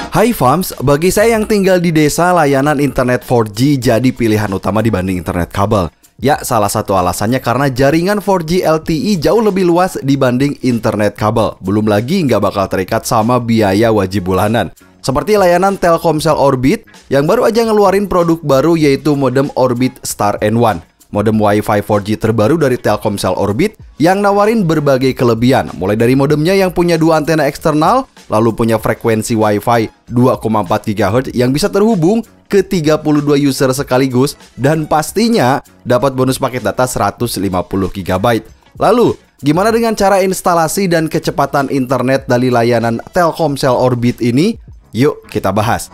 Hai Fams, bagi saya yang tinggal di desa, layanan internet 4G jadi pilihan utama dibanding internet kabel. Ya, salah satu alasannya karena jaringan 4G LTE jauh lebih luas dibanding internet kabel. Belum lagi nggak bakal terikat sama biaya wajib bulanan. Seperti layanan Telkomsel Orbit yang baru aja ngeluarin produk baru yaitu modem Orbit Star N1. Modem Wi-Fi 4G terbaru dari Telkomsel Orbit yang nawarin berbagai kelebihan, mulai dari modemnya yang punya dua antena eksternal, lalu punya frekuensi Wi-Fi 2,4 GHz yang bisa terhubung ke 32 user sekaligus, dan pastinya dapat bonus paket data 150 GB. Lalu, gimana dengan cara instalasi dan kecepatan internet dari layanan Telkomsel Orbit ini? Yuk kita bahas.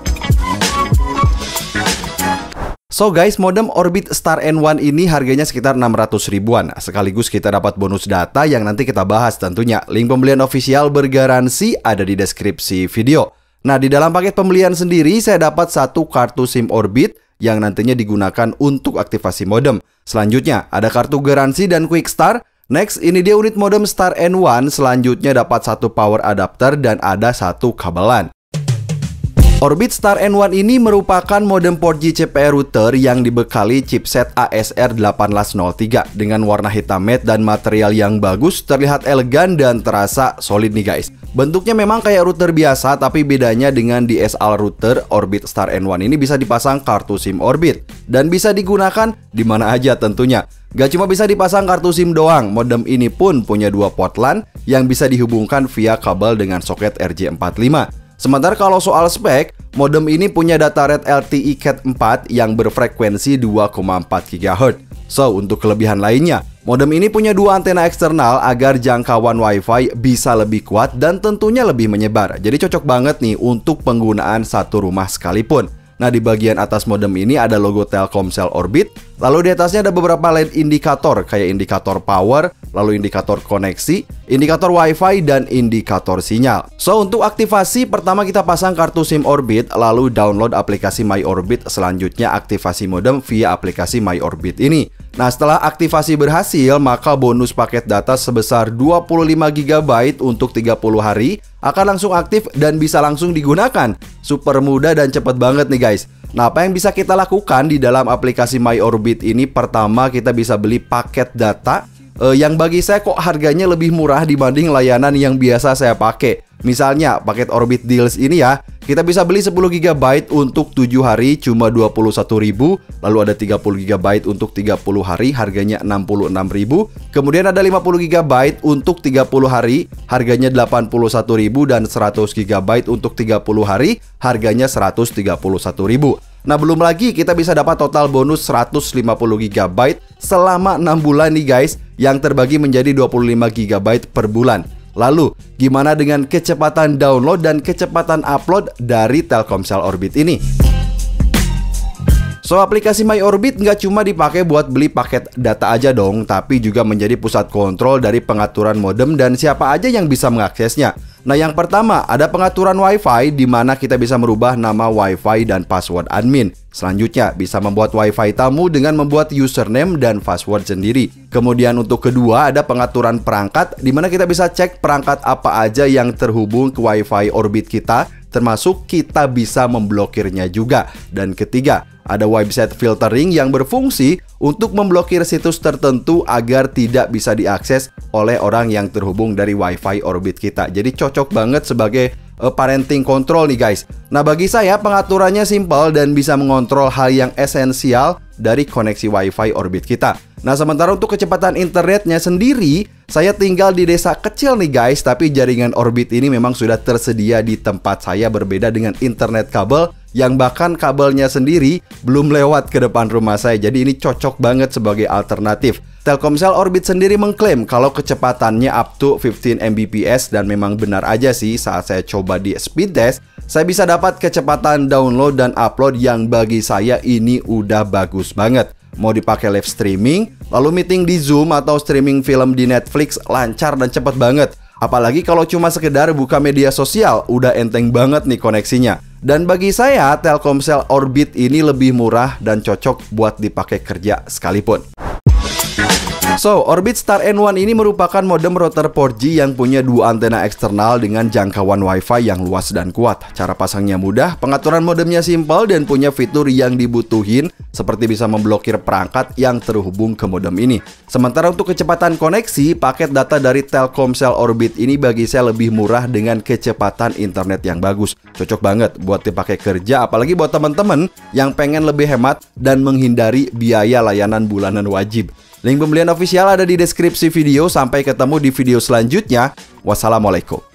So guys, modem Orbit Star N1 ini harganya sekitar 600 ribuan. Sekaligus kita dapat bonus data yang nanti kita bahas tentunya. Link pembelian official bergaransi ada di deskripsi video. Nah, di dalam paket pembelian sendiri saya dapat satu kartu SIM Orbit yang nantinya digunakan untuk aktivasi modem. Selanjutnya ada kartu garansi dan Quick Start. Next, ini dia unit modem Star N1. Selanjutnya dapat satu power adapter dan ada satu kabelan. Orbit Star N1 ini merupakan modem 4G CPE router yang dibekali chipset ASR 1803 dengan warna hitam matte dan material yang bagus, terlihat elegan dan terasa solid nih guys. Bentuknya memang kayak router biasa, tapi bedanya dengan DSL router, Orbit Star N1 ini bisa dipasang kartu SIM Orbit dan bisa digunakan di mana aja tentunya. Gak cuma bisa dipasang kartu SIM doang, modem ini pun punya dua port LAN yang bisa dihubungkan via kabel dengan soket RJ45. Sementara kalau soal spek, modem ini punya data rate LTE Cat 4 yang berfrekuensi 2,4 GHz. So, untuk kelebihan lainnya, modem ini punya dua antena eksternal agar jangkauan Wi-Fi bisa lebih kuat dan tentunya lebih menyebar. Jadi cocok banget nih untuk penggunaan satu rumah sekalipun. Nah, di bagian atas modem ini ada logo Telkomsel Orbit. Lalu di atasnya ada beberapa LED indikator kayak indikator power, lalu indikator koneksi, indikator Wi-Fi, dan indikator sinyal. So, untuk aktivasi, pertama kita pasang kartu SIM Orbit, lalu download aplikasi My Orbit, selanjutnya aktivasi modem via aplikasi My Orbit ini. Nah, setelah aktivasi berhasil, maka bonus paket data sebesar 25 GB untuk 30 hari akan langsung aktif dan bisa langsung digunakan. Super mudah dan cepat banget nih guys. Nah, apa yang bisa kita lakukan di dalam aplikasi My Orbit ini? Pertama, kita bisa beli paket data yang bagi saya kok harganya lebih murah dibanding layanan yang biasa saya pakai. Misalnya paket Orbit Deals ini ya, kita bisa beli 10 GB untuk 7 hari cuma 21.000, lalu ada 30 GB untuk 30 hari harganya 66.000, kemudian ada 50 GB untuk 30 hari harganya 81.000, dan 100 GB untuk 30 hari harganya 131.000. Nah, belum lagi kita bisa dapat total bonus 150 GB selama 6 bulan nih guys, yang terbagi menjadi 25 GB per bulan. Lalu, gimana dengan kecepatan download dan kecepatan upload dari Telkomsel Orbit ini? So, aplikasi My Orbit nggak cuma dipakai buat beli paket data aja dong, tapi juga menjadi pusat kontrol dari pengaturan modem dan siapa aja yang bisa mengaksesnya. Nah, yang pertama ada pengaturan Wi-Fi, di mana kita bisa merubah nama Wi-Fi dan password admin. Selanjutnya bisa membuat Wi-Fi tamu dengan membuat username dan password sendiri. Kemudian untuk kedua ada pengaturan perangkat, di mana kita bisa cek perangkat apa aja yang terhubung ke Wi-Fi Orbit kita, termasuk kita bisa memblokirnya juga. Dan ketiga, ada website filtering yang berfungsi untuk memblokir situs tertentu agar tidak bisa diakses oleh orang yang terhubung dari Wi-Fi Orbit kita. Jadi cocok banget sebagai parenting control nih guys. Nah, bagi saya pengaturannya simpel dan bisa mengontrol hal yang esensial dari koneksi Wi-Fi Orbit kita. Nah, sementara untuk kecepatan internetnya sendiri, saya tinggal di desa kecil nih guys, tapi jaringan Orbit ini memang sudah tersedia di tempat saya, berbeda dengan internet kabel yang bahkan kabelnya sendiri belum lewat ke depan rumah saya. Jadi ini cocok banget sebagai alternatif. Telkomsel Orbit sendiri mengklaim kalau kecepatannya up to 15 Mbps, dan memang benar aja sih. Saat saya coba di speed test, saya bisa dapat kecepatan download dan upload yang bagi saya ini udah bagus banget. Mau dipakai live streaming, lalu meeting di Zoom atau streaming film di Netflix, lancar dan cepat banget. Apalagi kalau cuma sekedar buka media sosial, udah enteng banget nih koneksinya. Dan bagi saya, Telkomsel Orbit ini lebih murah dan cocok buat dipakai kerja sekalipun. So, Orbit Star N1 ini merupakan modem router 4G yang punya dua antena eksternal dengan jangkauan Wi-Fi yang luas dan kuat. Cara pasangnya mudah, pengaturan modemnya simpel dan punya fitur yang dibutuhin seperti bisa memblokir perangkat yang terhubung ke modem ini. Sementara untuk kecepatan koneksi, paket data dari Telkomsel Orbit ini bagi saya lebih murah dengan kecepatan internet yang bagus. Cocok banget buat dipakai kerja, apalagi buat teman-teman yang pengen lebih hemat dan menghindari biaya layanan bulanan wajib. Link pembelian official ada di deskripsi video. Sampai ketemu di video selanjutnya. Wassalamualaikum.